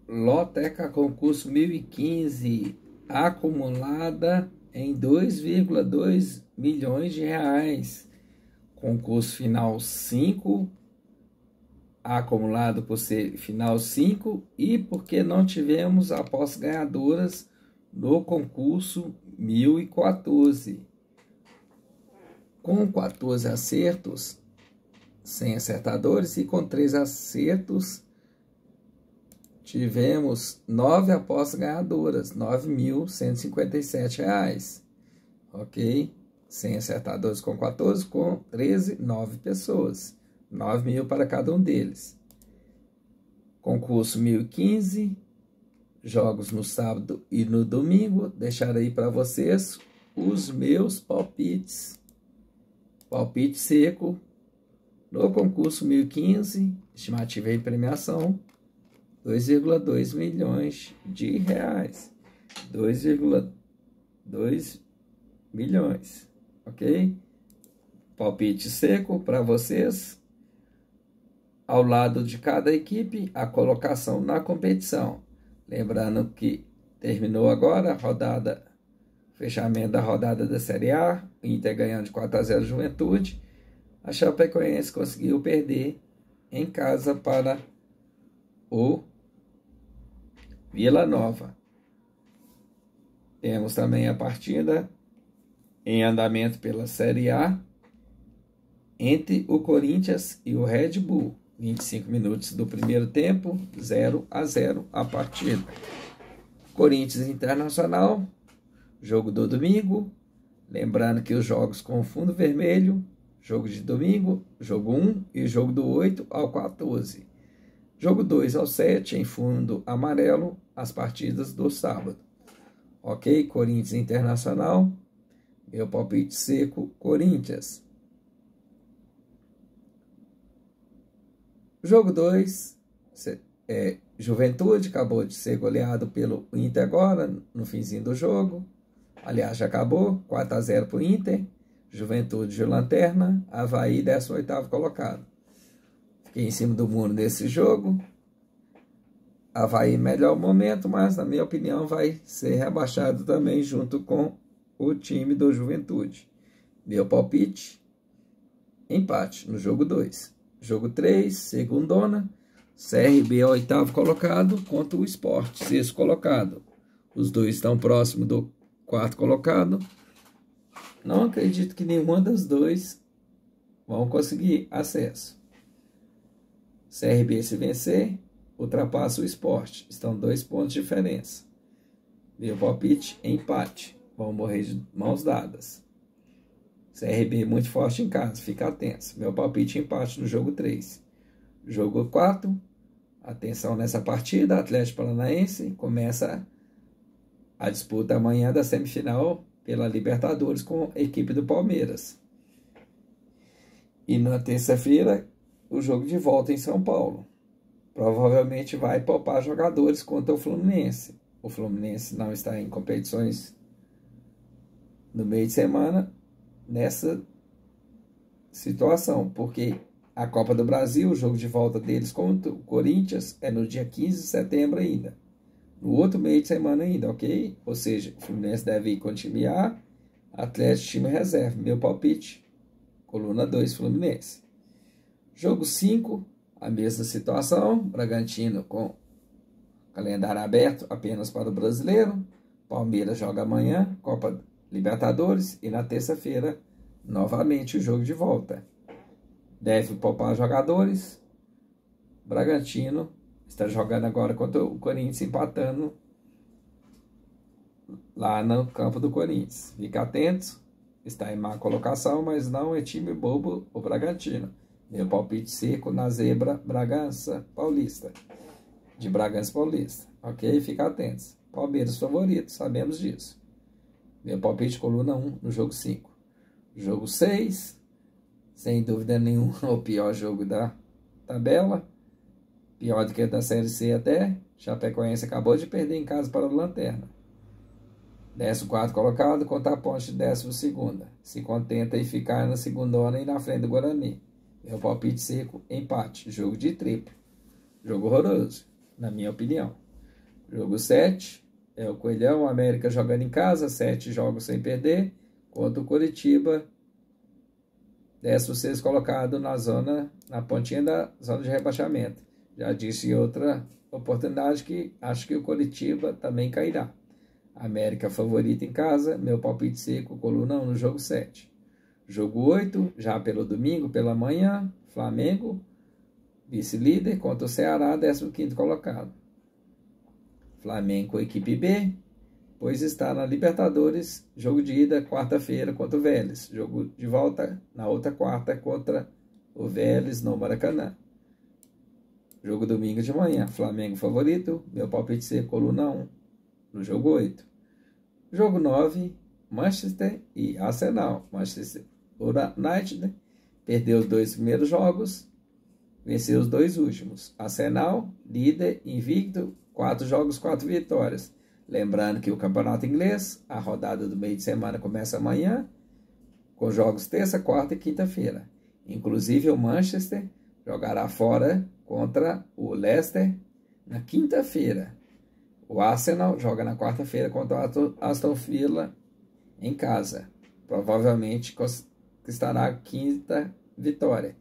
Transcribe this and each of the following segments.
Loteca Concurso 1015, acumulada em 2,2 milhões de reais. Concurso final 5, acumulado por ser final 5 e porque não tivemos apostas ganhadoras no concurso 1014. Com 14 acertos, 100 acertadores, e com 3 acertos, tivemos 9 apostas ganhadoras, R$ 9.157. Ok? 100 acertadores com 14, com 13, 9 pessoas. 9 mil para cada um deles. Concurso 1015, jogos no sábado e no domingo. Deixar aí para vocês os meus palpites. Palpite seco no concurso 1015, estimativa em premiação, 2,2 milhões de reais. 2,2 milhões, ok? Palpite seco para vocês. Ao lado de cada equipe, a colocação na competição. Lembrando que terminou agora a rodada, fechamento da rodada da Série A, Inter ganhando de 4-0 Juventude. A Chapecoense conseguiu perder em casa para o Vila Nova. Temos também a partida em andamento pela Série A entre o Corinthians e o Red Bull. 25 minutos do primeiro tempo, 0-0 a partida. Corinthians Internacional, jogo do domingo. Lembrando que os jogos com fundo vermelho, jogo de domingo, jogo 1 e jogo do 8 ao 14. Jogo 2 ao 7 em fundo amarelo, as partidas do sábado. Ok? Corinthians Internacional, meu palpite seco, Corinthians. Jogo 2, Juventude, acabou de ser goleado pelo Inter agora, no finzinho do jogo. Aliás, já acabou, 4-0 para o Inter. Juventude de lanterna, Avaí 18º colocado. Fiquei em cima do muro nesse jogo. Avaí melhor momento, mas na minha opinião vai ser rebaixado também junto com o time do Juventude. Meu palpite, empate no jogo 2. Jogo 3, segundona, CRB 8º colocado contra o Sport, 6º colocado. Os dois estão próximos do 4º colocado. Não acredito que nenhuma das dois vão conseguir acesso. CRB, se vencer, ultrapassa o Sport. Estão 2 pontos de diferença. Meu palpite, empate. Vão morrer de mãos dadas. CRB muito forte em casa, fica atento. Meu palpite, empate no jogo 3. Jogo 4, atenção nessa partida. Atlético Paranaense começa a disputa amanhã da semifinal pela Libertadores com a equipe do Palmeiras. E na terça-feira, o jogo de volta em São Paulo. Provavelmente vai poupar jogadores contra o Fluminense. O Fluminense não está em competições no meio de semana nessa situação, porque a Copa do Brasil, o jogo de volta deles contra o Corinthians é no dia 15 de setembro ainda. No outro meio de semana ainda, ok? Ou seja, o Fluminense deve ir com o time A, Atlético time reserva. Meu palpite, coluna 2, Fluminense. Jogo 5, a mesma situação. Bragantino com calendário aberto apenas para o brasileiro. Palmeiras joga amanhã, Copa Libertadores. E na terça-feira, novamente o jogo de volta. Deve poupar jogadores. Bragantino está jogando agora contra o Corinthians, empatando lá no campo do Corinthians. Fica atento, está em má colocação, mas não é time bobo o Bragantino. Meu palpite seco na zebra Bragança Paulista. De Bragança Paulista. Ok? Fica atentos. Palmeiras favorito, sabemos disso. Meu palpite coluna 1 no jogo 5. Jogo 6, sem dúvida nenhuma, o pior jogo da tabela. Pior do que da Série C até. Chapecoense acabou de perder em casa para o Lanterna. 14º colocado contra a Ponte de 12ª. Se contenta em ficar na segundona e na frente do Guarani. Meu palpite seco, empate. Jogo de triplo. Jogo horroroso, na minha opinião. Jogo 7 é o Coelhão, o América jogando em casa, 7 jogos sem perder, contra o Coritiba, 16º colocado na pontinha da zona de rebaixamento. Já disse em outra oportunidade que acho que o Coritiba também cairá. América favorito em casa, meu palpite seco, coluna 1 no jogo 7. Jogo 8, já pelo domingo, pela manhã, Flamengo, vice-líder, contra o Ceará, 15º colocado. Flamengo, equipe B, pois está na Libertadores, jogo de ida, quarta-feira, contra o Vélez. Jogo de volta, na outra quarta, contra o Vélez, no Maracanã. Jogo domingo de manhã, Flamengo favorito, meu palpite ser coluna 1, no jogo 8. Jogo 9, Manchester e Arsenal. Manchester United perdeu os 2 primeiros jogos, venceu os 2 últimos. Arsenal, líder, invicto, 4 jogos, 4 vitórias. Lembrando que o campeonato inglês, a rodada do meio de semana começa amanhã, com jogos terça, quarta e quinta-feira. Inclusive o Manchester jogará fora contra o Leicester na quinta-feira. O Arsenal joga na quarta-feira contra o Aston Villa em casa. Provavelmente estará a quinta vitória.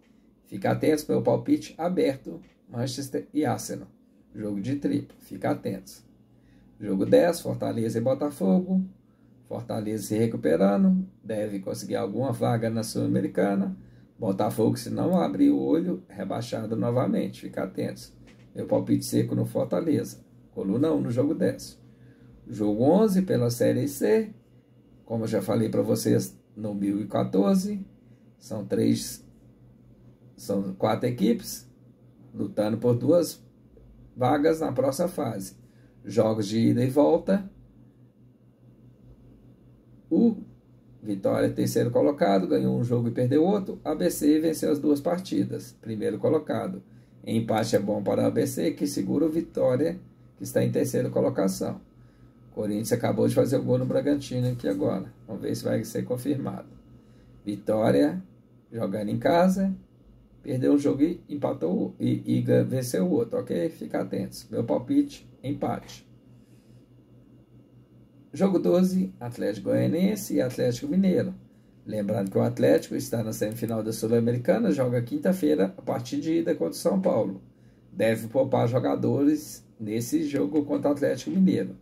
Fica atento para o palpite aberto, Manchester e Arsenal. Jogo de triplo, fica atentos. Jogo 10, Fortaleza e Botafogo. Fortaleza se recuperando, deve conseguir alguma vaga na Sul-Americana. Botafogo, se não abrir o olho, rebaixado novamente, fica atentos. Meu palpite seco no Fortaleza, coluna 1 no jogo 10. Jogo 11 pela Série C, como eu já falei para vocês no 1014, são 4 equipes lutando por 2 vagas na próxima fase. Jogos de ida e volta. O Vitória, terceiro colocado, ganhou um jogo e perdeu outro. ABC venceu as 2 partidas, primeiro colocado. Empate é bom para o ABC, que segura o Vitória, que está em terceira colocação. Corinthians acabou de fazer o gol no Bragantino aqui agora. Vamos ver se vai ser confirmado. Vitória, jogando em casa, perdeu um jogo e empatou e venceu o outro, ok? Fica atentos. Meu palpite, empate. Jogo 12, Atlético Goianiense e Atlético Mineiro. Lembrando que o Atlético está na semifinal da Sul-Americana, joga quinta-feira a partir de ida contra o São Paulo. Deve poupar jogadores nesse jogo contra o Atlético Mineiro.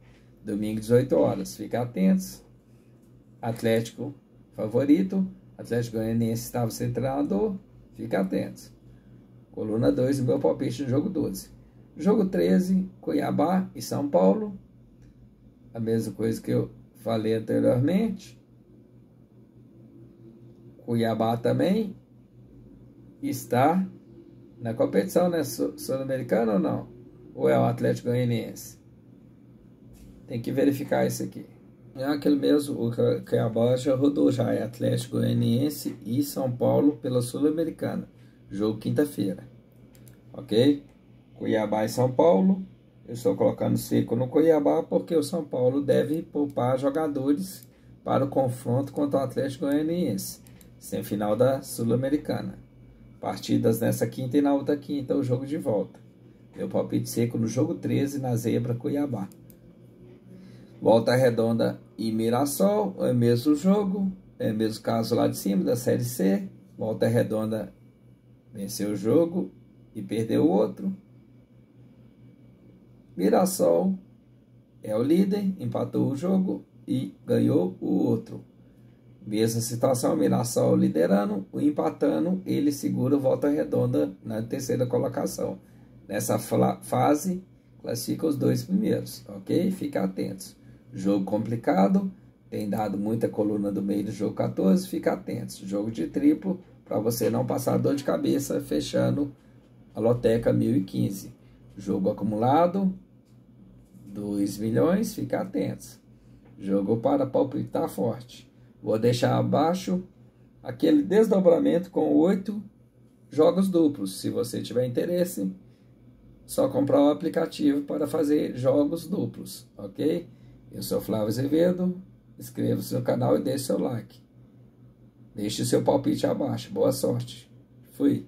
Domingo, 18 horas. Fica atentos. Atlético favorito. Atlético Goianiense estava sem treinador. Fica atentos. Coluna 2, meu palpite no jogo 12. Jogo 13, Cuiabá e São Paulo. A mesma coisa que eu falei anteriormente. Cuiabá também está na competição, né? Sul-Americana ou não? Ou é o Atlético Goianiense? Tem que verificar isso aqui. É aquele mesmo, o Cuiabá já rodou já. É Atlético Goianiense e São Paulo pela Sul-Americana. Jogo quinta-feira. Ok? Cuiabá e São Paulo. Eu estou colocando seco no Cuiabá porque o São Paulo deve poupar jogadores para o confronto contra o Atlético Goianiense, semifinal da Sul-Americana. Partidas nessa quinta e na outra quinta, o jogo de volta. Meu palpite seco no jogo 13, na zebra Cuiabá. Volta Redonda e Mirassol, é o mesmo jogo, é o mesmo caso lá de cima da Série C. Volta Redonda venceu o jogo e perdeu o outro. Mirassol é o líder, empatou o jogo e ganhou o outro. Mesma situação, Mirassol liderando, o empatando, ele segura o Volta Redonda na terceira colocação. Nessa fase, classifica os 2 primeiros, ok? Fica atentos. Jogo complicado, tem dado muita coluna do meio do jogo 14, fica atentos. Jogo de triplo, para você não passar dor de cabeça, fechando a loteca 1015. Jogo acumulado, 2 milhões, fica atentos. Jogo para palpitar forte. Vou deixar abaixo aquele desdobramento com 8 jogos duplos. Se você tiver interesse, só comprar o aplicativo para fazer jogos duplos, ok? Eu sou Flávio Azevedo, inscreva-se no canal e deixe seu like. Deixe o seu palpite abaixo. Boa sorte. Fui.